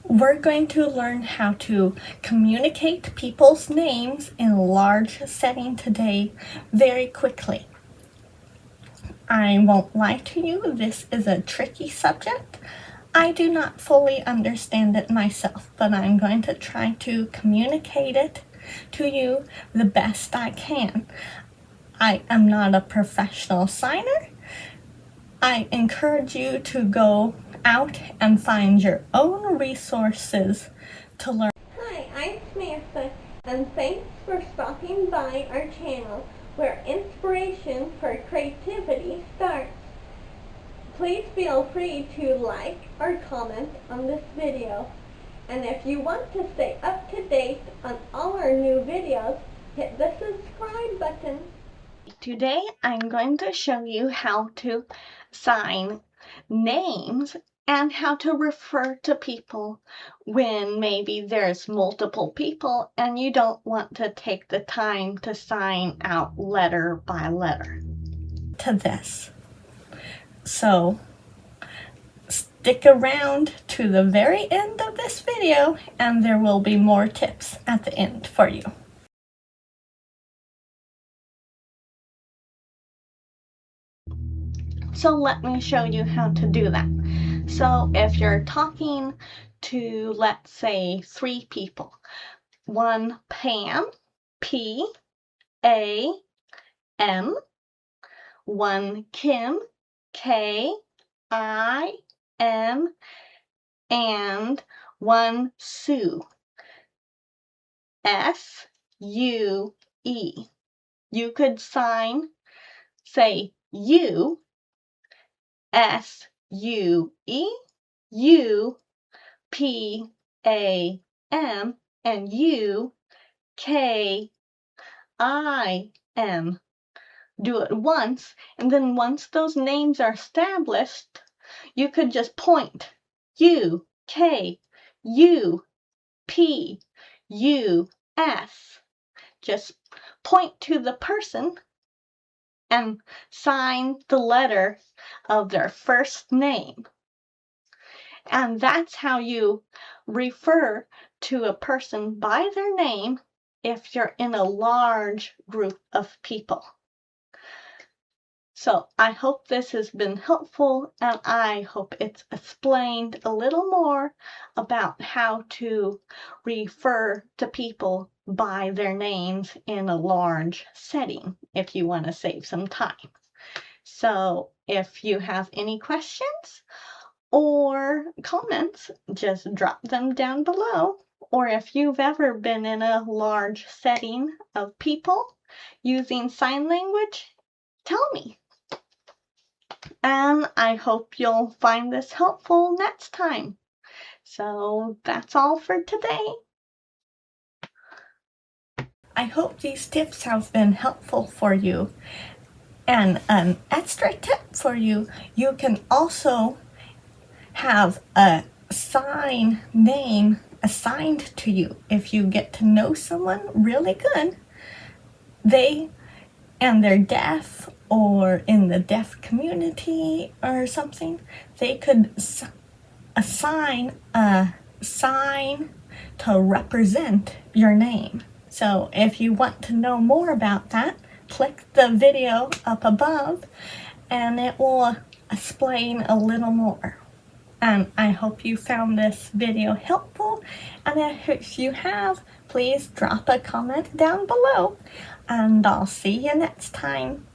We're going to learn how to communicate people's names in a large setting today very quickly. I won't lie to you, this is a tricky subject. I do not fully understand it myself, but I'm going to try to communicate it to you the best I can. I am not a professional signer. I encourage you to go out and find your own resources to learn. Hi, I'm Samantha, and thanks for stopping by our channel where inspiration for creativity starts. Please feel free to like or comment on this video. And if you want to stay up to date on all our new videos, hit the subscribe button. Today I'm going to show you how to sign names and how to refer to people when maybe there's multiple people and you don't want to take the time to sign out letter by letter to this. So stick around to the very end of this video and there will be more tips at the end for you. So let me show you how to do that. So if you're talking to, let's say, 3 people, one Pam, P-A-M, one Kim, K-I-M, and one Sue, S-U-E. You could say you, S-U-E, U-P-A-M, and U-K-I-M. Do it once, and then once those names are established, you could just point U-K, U-P, U-S. Just point to the person and sign the letter of their first name. And that's how you refer to a person by their name if you're in a large group of people. So I hope this has been helpful, and I hope it's explained a little more about how to refer to people by their names in a large setting if you want to save some time. So if you have any questions or comments, just drop them down below. Or if you've ever been in a large setting of people using sign language, tell me. And I hope you'll find this helpful next time. So that's all for today. I hope these tips have been helpful for you. And an extra tip for you, you can also have a sign name assigned to you. If you get to know someone really good, and they're deaf or in the deaf community or something, they could assign a sign to represent your name. So if you want to know more about that, click the video up above and it will explain a little more. And I hope you found this video helpful, and if you have, please drop a comment down below, and I'll see you next time.